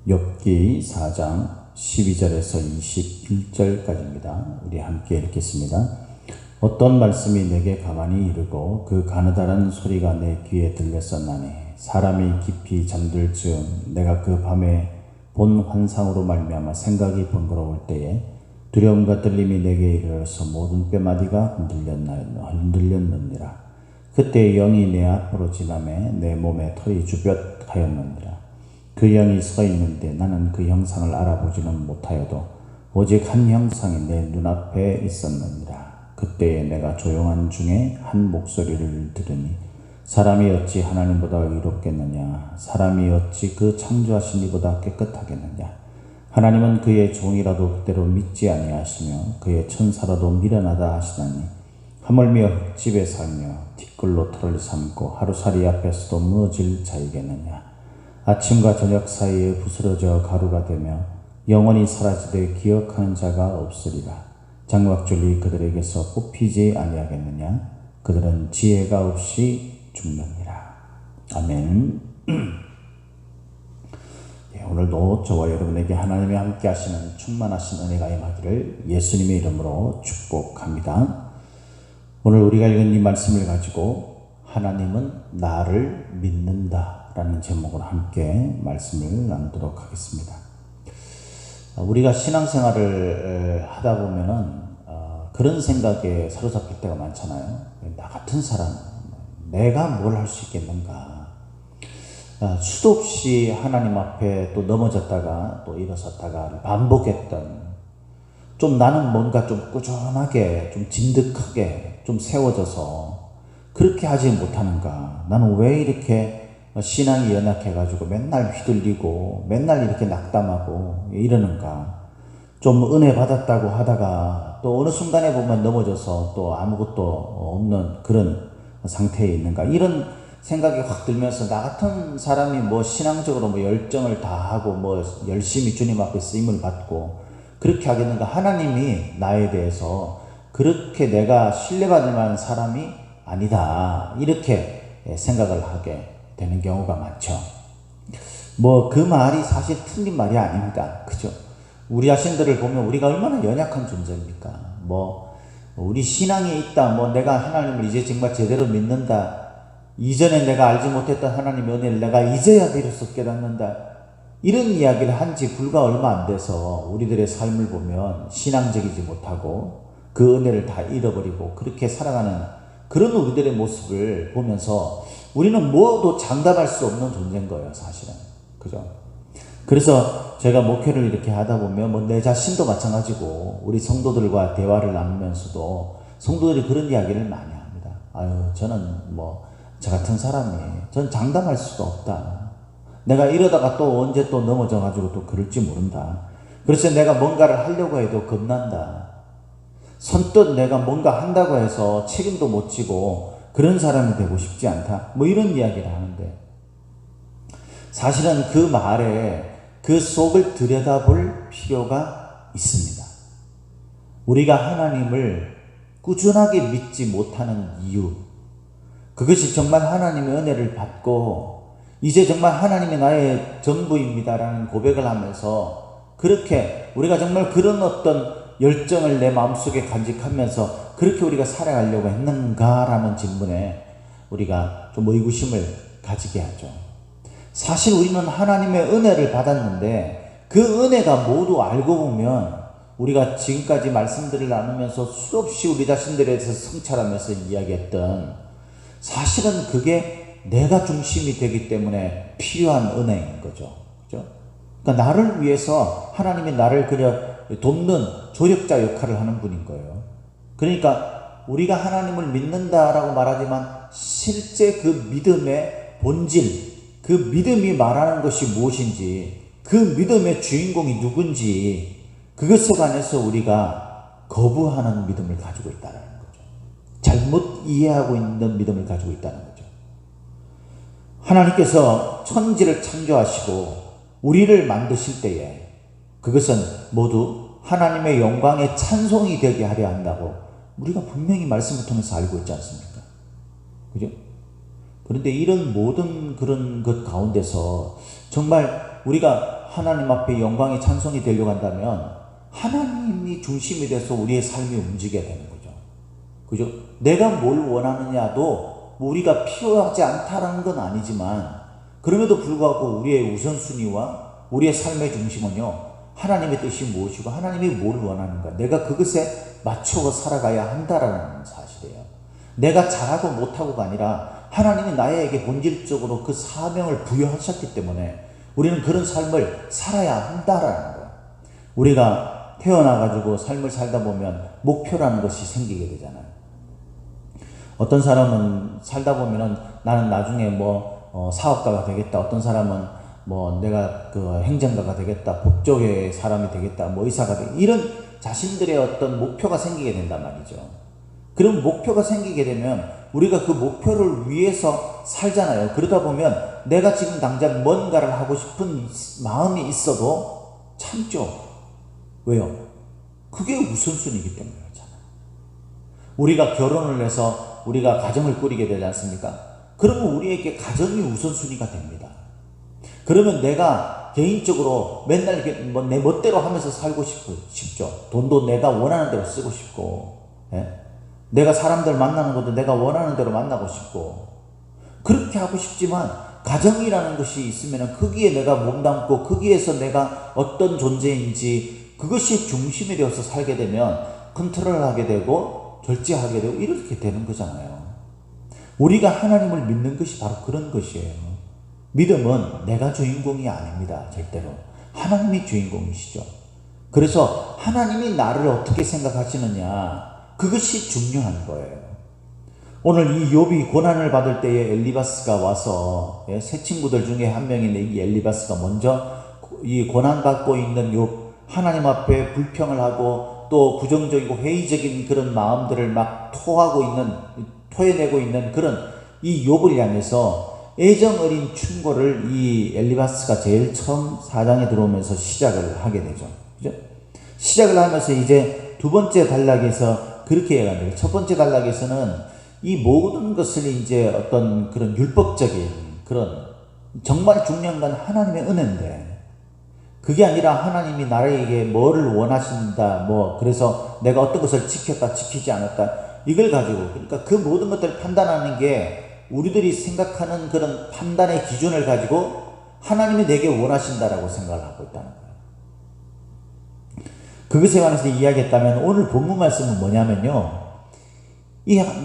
욥기 4장 12절에서 21절까지입니다. 우리 함께 읽겠습니다. 어떤 말씀이 내게 가만히 이르고 그 가느다란 소리가 내 귀에 들렸었나니 사람이 깊이 잠들 즈음 내가 그 밤에 본 환상으로 말미암아 생각이 번거로울 때에 두려움과 떨림이 내게 이르러서 모든 뼈마디가 흔들렸느니라. 그때 영이 내 앞으로 지나매 내 몸에 털이 주뼛하였느니라. 그 영이 서 있는데 나는 그 형상을 알아보지는 못하여도 오직 한 형상이 내 눈앞에 있었느니라. 그때에 내가 조용한 중에 한 목소리를 들으니 사람이 어찌 하나님보다 의롭겠느냐, 사람이 어찌 그 창조하신 이보다 깨끗하겠느냐. 하나님은 그의 종이라도 그대로 믿지 아니하시며 그의 천사라도 미련하다 하시나니 하물며 흙집에 살며 티끌로 털을 삼고 하루살이 앞에서도 무너질 자이겠느냐. 아침과 저녁 사이에 부스러져 가루가 되며 영원히 사라지되 기억하는 자가 없으리라. 장막줄이 그들에게서 뽑히지 아니하겠느냐. 그들은 지혜가 없이 죽느니라. 아멘. 오늘도 저와 여러분에게 하나님이 함께 하시는 충만하신 은혜가 임하기를 예수님의 이름으로 축복합니다. 오늘 우리가 읽은 이 말씀을 가지고 하나님은 나를 믿는다 라는 제목으로 함께 말씀을 나누도록 하겠습니다. 우리가 신앙생활을 하다 보면은 그런 생각에 사로잡힐 때가 많잖아요. 나 같은 사람, 내가 뭘 할 수 있겠는가. 수도 없이 하나님 앞에 또 넘어졌다가 또 일어섰다가 반복했던, 좀 나는 뭔가 좀 꾸준하게, 좀 진득하게 좀 세워져서 그렇게 하지 못하는가. 나는 왜 이렇게 신앙이 연약해가지고 맨날 휘둘리고 맨날 이렇게 낙담하고 이러는가. 좀 은혜 받았다고 하다가 또 어느 순간에 보면 넘어져서 또 아무것도 없는 그런 상태에 있는가. 이런 생각이 확 들면서 나 같은 사람이 뭐 신앙적으로 뭐 열정을 다하고 뭐 열심히 주님 앞에 쓰임을 받고 그렇게 하겠는가. 하나님이 나에 대해서 그렇게 내가 신뢰받을 만한 사람이 아니다. 이렇게 생각을 하게 되는 경우가 많죠. 뭐 그 말이 사실 틀린 말이 아닙니다. 그죠? 우리 자신들을 보면 우리가 얼마나 연약한 존재입니까? 뭐 우리 신앙이 있다. 뭐 내가 하나님을 이제 정말 제대로 믿는다. 이전에 내가 알지 못했던 하나님의 은혜를 내가 이제야 비로소 깨닫는다. 이런 이야기를 한 지 불과 얼마 안 돼서 우리들의 삶을 보면 신앙적이지 못하고 그 은혜를 다 잃어버리고 그렇게 살아가는 그런 우리들의 모습을 보면서 우리는 뭐도 장담할 수 없는 존재인 거예요, 사실은. 그죠? 그래서 제가 목회를 이렇게 하다 보면 뭐 내 자신도 마찬가지고 우리 성도들과 대화를 나누면서도 성도들이 그런 이야기를 많이 합니다. 아유, 저는 뭐 저 같은 사람이 전 장담할 수가 없다. 내가 이러다가 또 언제 또 넘어져가지고 또 그럴지 모른다. 그래서 내가 뭔가를 하려고 해도 겁난다. 선뜻 내가 뭔가 한다고 해서 책임도 못 지고 그런 사람이 되고 싶지 않다. 뭐 이런 이야기를 하는데 사실은 그 말에 그 속을 들여다볼 필요가 있습니다. 우리가 하나님을 꾸준하게 믿지 못하는 이유, 그것이 정말 하나님의 은혜를 받고 이제 정말 하나님이 나의 전부입니다라는 고백을 하면서 그렇게 우리가 정말 그런 어떤 열정을 내 마음속에 간직하면서 그렇게 우리가 살아가려고 했는가라는 질문에 우리가 좀 의구심을 가지게 하죠. 사실 우리는 하나님의 은혜를 받았는데 그 은혜가 모두 알고 보면 우리가 지금까지 말씀들을 나누면서 수없이 우리 자신들에 대해서 성찰하면서 이야기했던 사실은 그게 내가 중심이 되기 때문에 필요한 은혜인 거죠. 그죠? 그러니까 나를 위해서 하나님이 나를 그냥 돕는 조력자 역할을 하는 분인 거예요. 그러니까 우리가 하나님을 믿는다라고 말하지만 실제 그 믿음의 본질, 그 믿음이 말하는 것이 무엇인지, 그 믿음의 주인공이 누군지 그것에 관해서 우리가 거부하는 믿음을 가지고 있다는 거죠. 잘못 이해하고 있는 믿음을 가지고 있다는 거죠. 하나님께서 천지를 창조하시고 우리를 만드실 때에 그것은 모두 하나님의 영광의 찬송이 되게 하려 한다고 우리가 분명히 말씀을 통해서 알고 있지 않습니까? 그죠? 그런데 이런 모든 그런 것 가운데서 정말 우리가 하나님 앞에 영광이 찬송이 되려고 한다면 하나님이 중심이 돼서 우리의 삶이 움직여야 되는 거죠. 그죠? 내가 뭘 원하느냐도 우리가 필요하지 않다라는 건 아니지만, 그럼에도 불구하고 우리의 우선순위와 우리의 삶의 중심은요, 하나님의 뜻이 무엇이고 하나님이 뭘 원하는가, 내가 그것에 맞춰서 살아가야 한다라는 사실이에요. 내가 잘하고 못하고가 아니라 하나님이 나에게 본질적으로 그 사명을 부여하셨기 때문에 우리는 그런 삶을 살아야 한다라는 거예요. 우리가 태어나가지고 삶을 살다 보면 목표라는 것이 생기게 되잖아요. 어떤 사람은 살다 보면은 나는 나중에 사업가가 되겠다. 어떤 사람은 내가 행정가가 되겠다. 법조계 사람이 되겠다. 의사가 되겠다. 이런 자신들의 어떤 목표가 생기게 된단 말이죠. 그런 목표가 생기게 되면 우리가 그 목표를 위해서 살잖아요. 그러다 보면 내가 지금 당장 뭔가를 하고 싶은 마음이 있어도 참죠. 왜요? 그게 우선순위이기 때문에 그렇잖아요. 우리가 결혼을 해서 우리가 가정을 꾸리게 되지 않습니까? 그러면 우리에게 가정이 우선순위가 됩니다. 그러면 내가 개인적으로 맨날 내 멋대로 하면서 살고 싶죠. 돈도 내가 원하는 대로 쓰고 싶고, 예? 내가 사람들 만나는 것도 내가 원하는 대로 만나고 싶고, 그렇게 하고 싶지만 가정이라는 것이 있으면 거기에 내가 몸담고 거기에서 내가 어떤 존재인지 그것이 중심이 되어서 살게 되면 컨트롤하게 되고 절제하게 되고 이렇게 되는 거잖아요. 우리가 하나님을 믿는 것이 바로 그런 것이에요. 믿음은 내가 주인공이 아닙니다. 절대로. 하나님이 주인공이시죠. 그래서 하나님이 나를 어떻게 생각하시느냐, 그것이 중요한 거예요. 오늘 이 욥이 고난을 받을 때에 엘리바스가 와서, 세 친구들 중에 한 명인 이 엘리바스가 먼저 이 고난받고 있는 욥, 하나님 앞에 불평을 하고 또 부정적이고 회의적인 그런 마음들을 막 토해내고 있는 그런 이 욥을 향해서 애정 어린 충고를 이 엘리바스가 제일 처음 4장에 들어오면서 시작을 하게 되죠. 그죠? 시작을 하면서 이제 두 번째 단락에서 그렇게 얘기합니다. 첫 번째 단락에서는 이 모든 것을 이제 어떤 그런 율법적인 그런 정말 중요한 건 하나님의 은혜인데, 그게 아니라 하나님이 나에게 뭐를 원하신다, 그래서 내가 어떤 것을 지켰다, 지키지 않았다, 이걸 가지고, 그러니까 그 모든 것들을 판단하는 게 우리들이 생각하는 그런 판단의 기준을 가지고 하나님이 내게 원하신다라고 생각을 하고 있다는 거예요. 그것에 관해서 이야기했다면 오늘 본문 말씀은 뭐냐면요,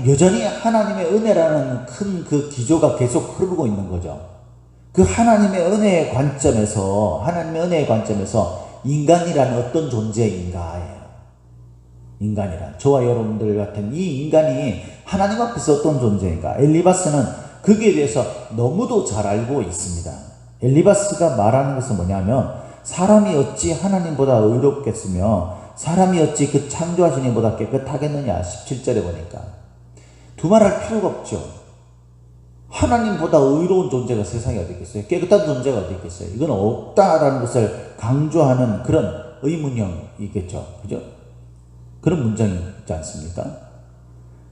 여전히 하나님의 은혜라는 큰 그 기조가 계속 흐르고 있는 거죠. 그 하나님의 은혜의 관점에서 인간이란 어떤 존재인가예요. 인간이란, 저와 여러분들 같은 이 인간이 하나님 앞에서 어떤 존재인가, 엘리바스는 거기에 대해서 너무도 잘 알고 있습니다. 엘리바스가 말하는 것은 뭐냐면, 사람이 어찌 하나님보다 의롭겠으며 사람이 어찌 그 창조하신 이보다 깨끗하겠느냐. 17절에 보니까 두 말할 필요가 없죠. 하나님보다 의로운 존재가 세상에 어디 있겠어요? 깨끗한 존재가 어디 있겠어요? 이건 없다라는 것을 강조하는 그런 의문형이겠죠. 그죠? 그런 문장이 있지 않습니까?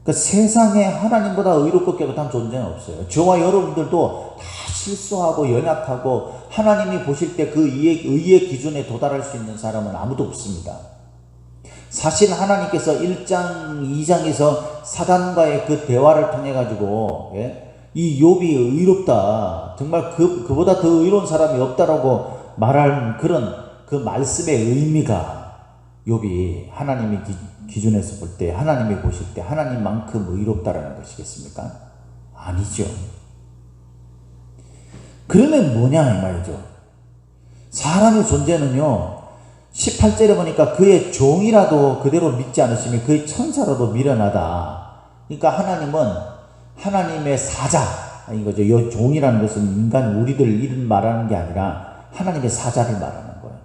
그러니까 세상에 하나님보다 의롭고 깨끗한 존재는 없어요. 저와 여러분들도 다 실수하고 연약하고 하나님이 보실 때 그 의의 기준에 도달할 수 있는 사람은 아무도 없습니다. 사실 하나님께서 1장, 2장에서 사단과의 그 대화를 통해 가지고 이 욥이 의롭다, 정말 그보다 더 의로운 사람이 없다라고 말한 그런 그 말씀의 의미가, 욥이 하나님의 기준에서 볼 때, 하나님이 보실 때 하나님만큼 의롭다라는 것이겠습니까? 아니죠. 그러면 뭐냐 이 말이죠. 사람의 존재는요, 18절에 보니까 그의 종이라도 그대로 믿지 않으시면 그의 천사라도 미련하다. 그러니까 하나님은 하나님의 사자, 이거죠. 이 종이라는 것은 인간, 우리들 이름 말하는 게 아니라 하나님의 사자를 말하는 거예요.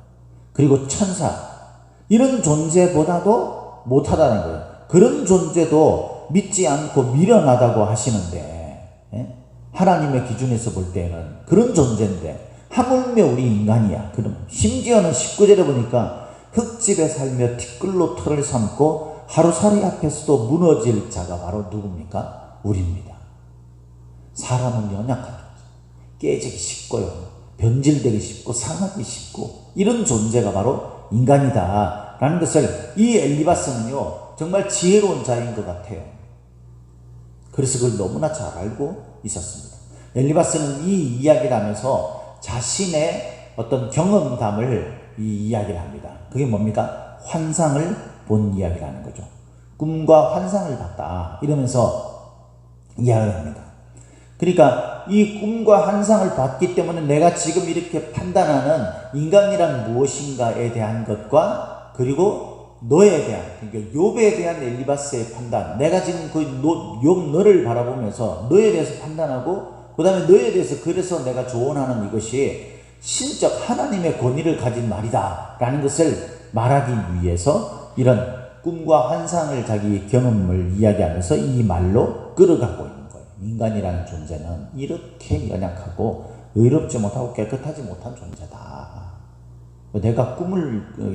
그리고 천사, 이런 존재보다도 못하다는 거예요. 그런 존재도 믿지 않고 미련하다고 하시는데, 하나님의 기준에서 볼 때는 그런 존재인데 하물며 우리 인간이야. 그럼 심지어는 19절에 보니까 흙집에 살며 티끌로 털을 삼고 하루살이 앞에서도 무너질 자가 바로 누굽니까? 우리입니다. 사람은 연약한 존재, 깨지기 쉽고요. 변질되기 쉽고 상하기 쉽고 이런 존재가 바로 인간이다 라는 것을 이 엘리바스는요 정말 지혜로운 자인 것 같아요. 그래서 그걸 너무나 잘 알고 있었습니다. 엘리바스는 이 이야기를 하면서 자신의 어떤 경험담을 이 이야기를 합니다. 그게 뭡니까? 환상을 본 이야기를 하는 거죠. 꿈과 환상을 봤다 이러면서 이야기를 합니다. 그러니까 이 꿈과 환상을 봤기 때문에 내가 지금 이렇게 판단하는 인간이란 무엇인가에 대한 것과 그리고 너에 대한, 그러니까 욥에 대한 엘리바스의 판단, 내가 지금 그 욥 너를 바라보면서 너에 대해서 판단하고 그 다음에 너에 대해서 그래서 내가 조언하는 이것이 신적 하나님의 권위를 가진 말이다 라는 것을 말하기 위해서 이런 꿈과 환상을 자기 경험을 이야기하면서 이 말로 끌어가고 있는 거예요. 인간이라는 존재는 이렇게 연약하고 의롭지 못하고 깨끗하지 못한 존재다. 내가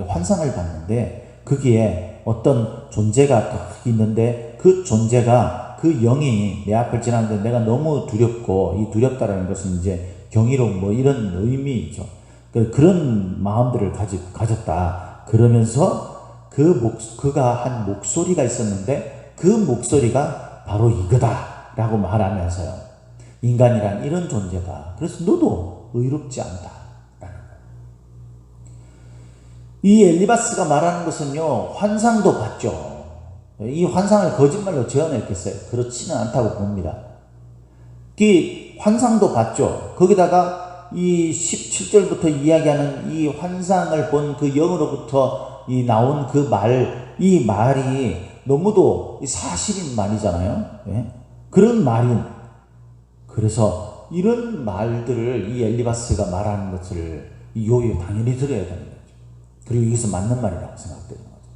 환상을 봤는데 거기에 어떤 존재가 있는데 그 존재가 그 영이 내 앞을 지나는데 내가 너무 두렵고 이 두렵다라는 것은 이제 경이로운 뭐 이런 의미죠. 그런 마음들을 가졌다. 그러면서 그가 한 목소리가 있었는데 그 목소리가 바로 이거다 라고 말하면서요. 인간이란 이런 존재다. 그래서 너도 의롭지 않다. 이 엘리바스가 말하는 것은요, 환상도 봤죠. 이 환상을 거짓말로 지어냈겠어요? 그렇지는 않다고 봅니다. 이 환상도 봤죠. 거기다가 이 17절부터 이야기하는 이 환상을 본 그 영으로부터 나온 그 이 말이 너무도 사실인 말이잖아요. 예? 그런 말인. 그래서 이런 말들을 이 엘리바스가 말하는 것을 이 욥이 당연히 들어야 되는 거죠. 그리고 이것은 맞는 말이라고 생각되는 거죠.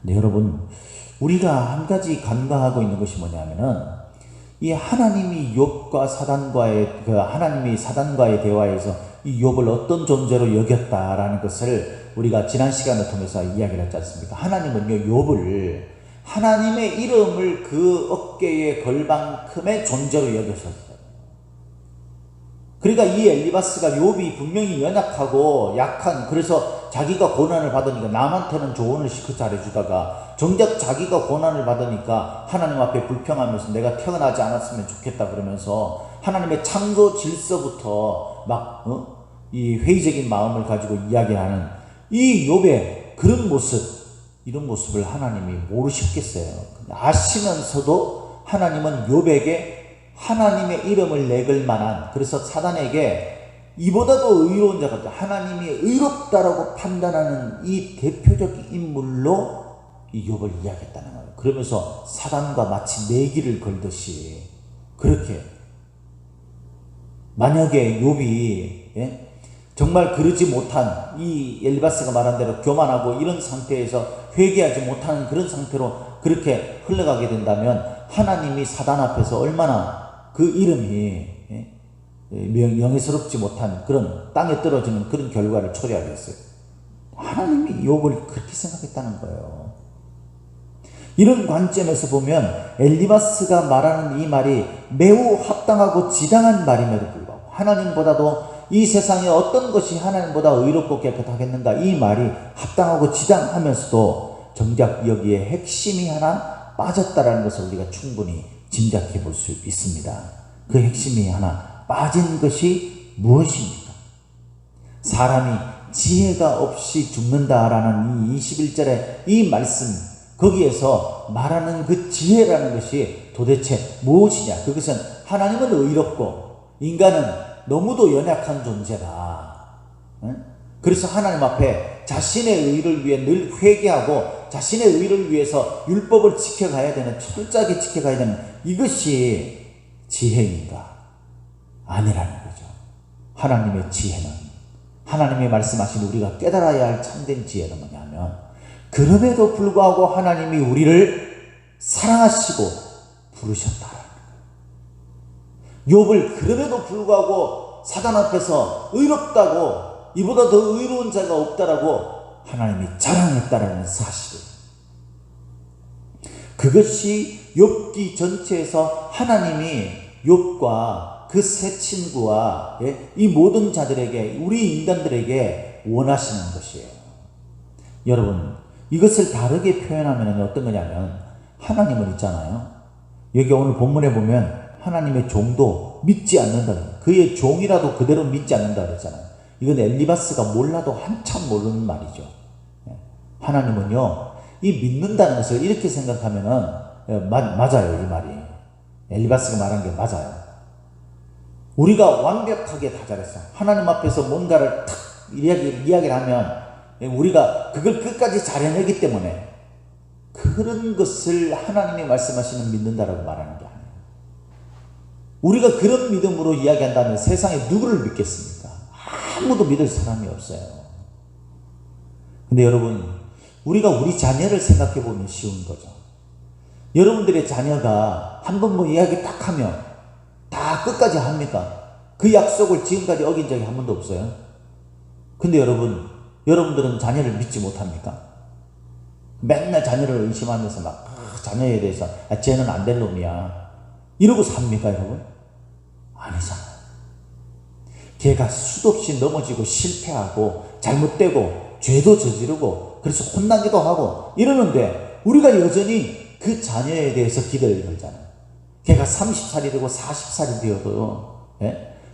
근데 여러분, 우리가 한 가지 간과하고 있는 것이 뭐냐면은 이 하나님이 욥과 사단과의 하나님이 사단과의 대화에서 이 욥을 어떤 존재로 여겼다라는 것을 우리가 지난 시간을 통해서 이야기를 했지 않습니까? 하나님은요 욥을 하나님의 이름을 그 어깨에 걸 만큼의 존재로 여기셨어요. 그러니까 이 엘리바스가 욥이 분명히 연약하고 약한, 그래서 자기가 고난을 받으니까 남한테는 조언을 시켜 잘해주다가 정작 자기가 고난을 받으니까 하나님 앞에 불평하면서 내가 태어나지 않았으면 좋겠다 그러면서 하나님의 창조 질서부터 이 회의적인 마음을 가지고 이야기하는 이 욥의 그런 모습, 이런 모습을 하나님이 모르셨겠어요. 아시면서도 하나님은 욥에게 하나님의 이름을 내걸 만한, 그래서 사단에게 이보다도 의로운 자가 없다, 하나님이 의롭다라고 판단하는 이 대표적 인물로 이 욥을 이야기했다는 거예요. 그러면서 사단과 마치 내기를 걸듯이 그렇게, 만약에 욥이 정말 그러지 못한, 이 엘리바스가 말한 대로 교만하고 이런 상태에서 회개하지 못하는 그런 상태로 그렇게 흘러가게 된다면 하나님이 사단 앞에서 얼마나 그 이름이 명예스럽지 못한 그런 땅에 떨어지는 그런 결과를 초래하겠어요. 하나님이 욥을 그렇게 생각했다는 거예요. 이런 관점에서 보면 엘리바스가 말하는 이 말이 매우 합당하고 지당한 말임에도 불구하고, 하나님보다도 이 세상에 어떤 것이 하나님보다 의롭고 깨끗하겠는가, 이 말이 합당하고 지당하면서도 정작 여기에 핵심이 하나 빠졌다라는 것을 우리가 충분히 짐작해 볼 수 있습니다. 그 핵심이 하나 빠진 것이 무엇입니까? 사람이 지혜가 없이 죽는다라는 이 21절의 이 말씀, 거기에서 말하는 그 지혜라는 것이 도대체 무엇이냐? 그것은 하나님은 의롭고 인간은 너무도 연약한 존재다. 그래서 하나님 앞에 자신의 의를 위해 늘 회개하고 자신의 의를 위해서 율법을 지켜가야 되는, 철저하게 지켜가야 되는 이것이 지혜인가? 아니라는 거죠. 하나님의 지혜는, 하나님의 말씀하신 우리가 깨달아야 할 참된 지혜는 뭐냐면, 그럼에도 불구하고 하나님이 우리를 사랑하시고 부르셨다라는 거예요. 욥을 그럼에도 불구하고 사단 앞에서 의롭다고, 이보다 더 의로운 자가 없다라고 하나님이 자랑했다라는 사실, 그것이 욥기 전체에서 하나님이 욥과 그 새 친구와 이 모든 자들에게, 우리 인간들에게 원하시는 것이에요. 여러분, 이것을 다르게 표현하면 어떤 거냐면, 하나님은 있잖아요. 여기 오늘 본문에 보면 하나님의 종도 믿지 않는다. 그의 종이라도 그대로 믿지 않는다 그랬잖아요. 이건 엘리바스가 몰라도 한참 모르는 말이죠. 하나님은요, 이 믿는다는 것을 이렇게 생각하면은 맞아요, 이 말이. 엘리바스가 말한 게 맞아요. 우리가 완벽하게 다 잘했어. 하나님 앞에서 뭔가를 탁 이야기를 하면 우리가 그걸 끝까지 잘 해내기 때문에 그런 것을 하나님이 말씀하시는 믿는다라고 말하는 게 아니에요. 우리가 그런 믿음으로 이야기한다면 세상에 누구를 믿겠습니까? 아무도 믿을 사람이 없어요. 근데 여러분, 우리가 우리 자녀를 생각해 보면 쉬운 거죠. 여러분들의 자녀가 한번 뭐 이야기 딱 하면 다 끝까지 합니까? 그 약속을 지금까지 어긴 적이 한 번도 없어요. 근데 여러분들은 자녀를 믿지 못합니까? 맨날 자녀를 의심하면서 막 자녀에 대해서 쟤는 안 될 놈이야 이러고 삽니까, 여러분? 아니잖아요. 걔가 수도 없이 넘어지고 실패하고 잘못되고 죄도 저지르고 그래서 혼나기도 하고 이러는데 우리가 여전히 그 자녀에 대해서 기대를 걸잖아요. 걔가 30살이 되고 40살이 되어도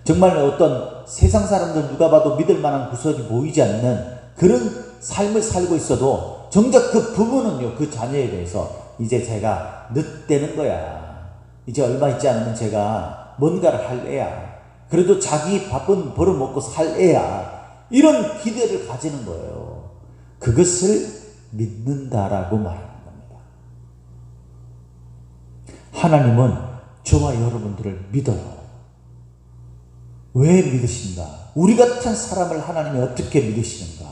정말 어떤 세상 사람들 누가 봐도 믿을 만한 구석이 보이지 않는 그런 삶을 살고 있어도 정작 그 부모는요, 그 자녀에 대해서 이제 제가 늦대는 거야. 이제 얼마 있지 않으면 제가 뭔가를 할 애야. 그래도 자기 밥은 벌어먹고 살 애야. 이런 기대를 가지는 거예요. 그것을 믿는다라고 말합니다. 하나님은 저와 여러분들을 믿어요. 왜 믿으신가? 우리 같은 사람을 하나님이 어떻게 믿으시는가?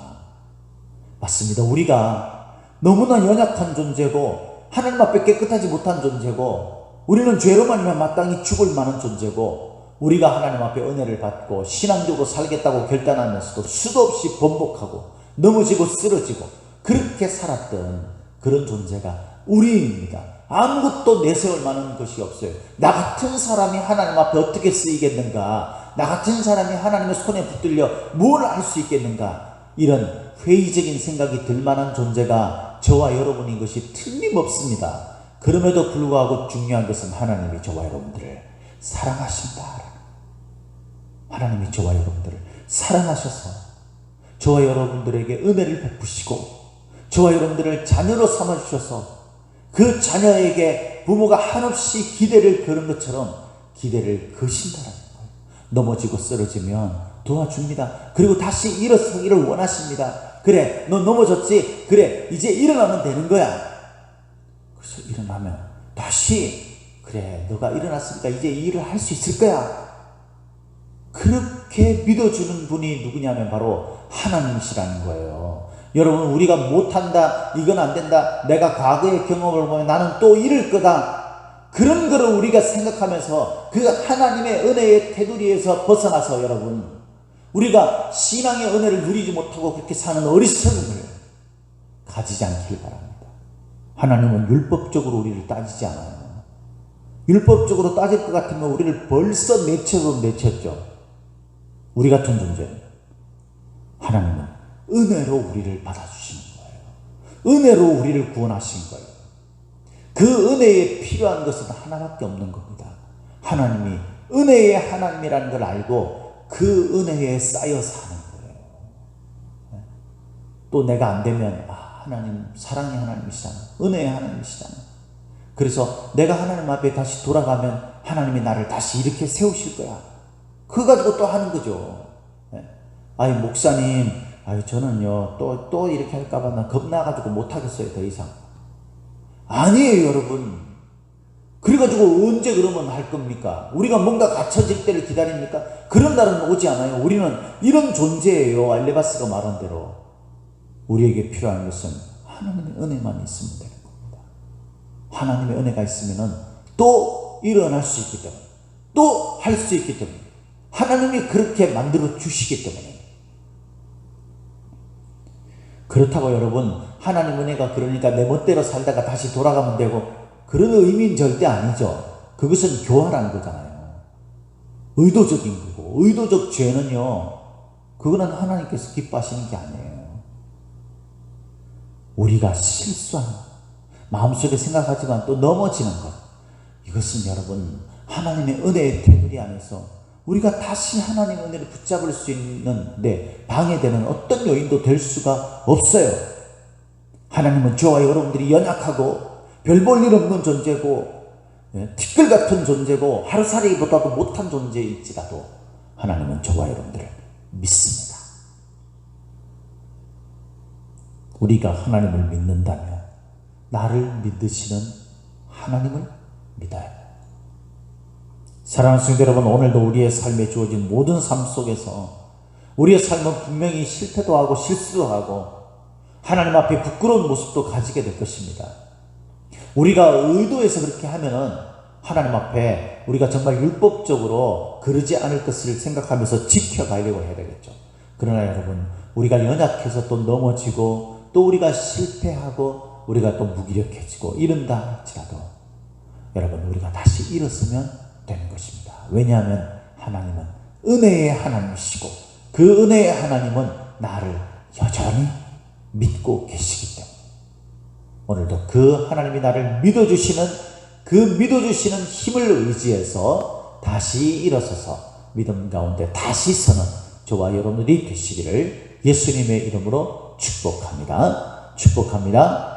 맞습니다. 우리가 너무나 연약한 존재고 하나님 앞에 깨끗하지 못한 존재고 우리는 죄로만 마땅히 죽을 만한 존재고 우리가 하나님 앞에 은혜를 받고 신앙적으로 살겠다고 결단하면서도 수도 없이 번복하고 넘어지고 쓰러지고 그렇게 살았던 그런 존재가 우리입니다. 아무것도 내세울 만한 것이 없어요. 나 같은 사람이 하나님 앞에 어떻게 쓰이겠는가? 나 같은 사람이 하나님의 손에 붙들려 뭘 할 수 있겠는가? 이런 회의적인 생각이 들 만한 존재가 저와 여러분인 것이 틀림없습니다. 그럼에도 불구하고 중요한 것은 하나님이 저와 여러분들을 사랑하신다. 하나님이 저와 여러분들을 사랑하셔서 저와 여러분들에게 은혜를 베푸시고 저와 여러분들을 자녀로 삼아주셔서 그 자녀에게 부모가 한없이 기대를 거는 것처럼 기대를 거신다는 거예요. 넘어지고 쓰러지면 도와줍니다. 그리고 다시 일어서기를 원하십니다. 그래, 너 넘어졌지? 그래, 이제 일어나면 되는 거야. 그래서 일어나면 다시 그래, 너가 일어났으니까 이제 이 일을 할 수 있을 거야. 그렇게 믿어주는 분이 누구냐면 바로 하나님이시라는 거예요. 여러분, 우리가 못한다, 이건 안 된다, 내가 과거의 경험을 보면 나는 또 이럴 거다, 그런 거를 우리가 생각하면서 그 하나님의 은혜의 테두리에서 벗어나서 여러분, 우리가 신앙의 은혜를 누리지 못하고 그렇게 사는 어리석음을 가지지 않기를 바랍니다. 하나님은 율법적으로 우리를 따지지 않아요. 율법적으로 따질 것 같으면 우리를 벌써 내쳤죠. 우리 같은 존재는. 하나님은 은혜로 우리를 받아주시는 거예요. 은혜로 우리를 구원하신 거예요. 그 은혜에 필요한 것은 하나밖에 없는 겁니다. 하나님이 은혜의 하나님이라는 걸 알고 그 은혜에 쌓여 사는 거예요. 또 내가 안 되면 하나님 사랑의 하나님이시잖아, 은혜의 하나님이시잖아. 그래서 내가 하나님 앞에 다시 돌아가면 하나님이 나를 다시 이렇게 세우실 거야. 그거 가지고 또 하는 거죠. 아이 목사님, 저는요 또 이렇게 할까봐 나 겁나가지고 못하겠어요, 더 이상. 아니에요, 여러분. 그래가지고 언제 그러면 할 겁니까? 우리가 뭔가 갖춰질 때를 기다립니까? 그런 날은 오지 않아요. 우리는 이런 존재예요. 엘리바스가 말한 대로. 우리에게 필요한 것은 하나님의 은혜만 있으면 되는 겁니다. 하나님의 은혜가 있으면 또 일어날 수 있기 때문에, 또 할 수 있기 때문에, 하나님이 그렇게 만들어 주시기 때문에. 그렇다고 여러분, 하나님 은혜가 그러니까 내 멋대로 살다가 다시 돌아가면 되고 그런 의미는 절대 아니죠. 그것은 교활한 거잖아요. 의도적인 거고, 의도적 죄는요, 그거는 하나님께서 기뻐하시는 게 아니에요. 우리가 실수하는 것, 마음속에 생각하지만 또 넘어지는 것, 이것은 여러분 하나님의 은혜의 테두리 안에서 우리가 다시 하나님의 은혜를 붙잡을 수 있는데 방해되는 어떤 요인도 될 수가 없어요. 하나님은 저와 여러분들이 연약하고 별 볼 일 없는 존재고 티끌 같은 존재고 하루살이보다도 못한 존재일지라도 하나님은 저와 여러분들을 믿습니다. 우리가 하나님을 믿는다면 나를 믿으시는 하나님을 믿어야 해요. 사랑하는 성도 여러분, 오늘도 우리의 삶에 주어진 모든 삶 속에서 우리의 삶은 분명히 실패도 하고 실수도 하고 하나님 앞에 부끄러운 모습도 가지게 될 것입니다. 우리가 의도해서 그렇게 하면은 하나님 앞에 우리가 정말 율법적으로 그러지 않을 것을 생각하면서 지켜가려고 해야 되겠죠. 그러나 여러분, 우리가 연약해서 또 넘어지고 또 우리가 실패하고 우리가 또 무기력해지고 이른다 할지라도 여러분, 우리가 다시 일어서면 되는 것입니다. 왜냐하면 하나님은 은혜의 하나님이시고 그 은혜의 하나님은 나를 여전히 믿고 계시기 때문에 오늘도 그 하나님이 나를 믿어주시는 그 믿어주시는 힘을 의지해서 다시 일어서서 믿음 가운데 다시 서는 저와 여러분들이 되시기를 예수님의 이름으로 축복합니다. 축복합니다.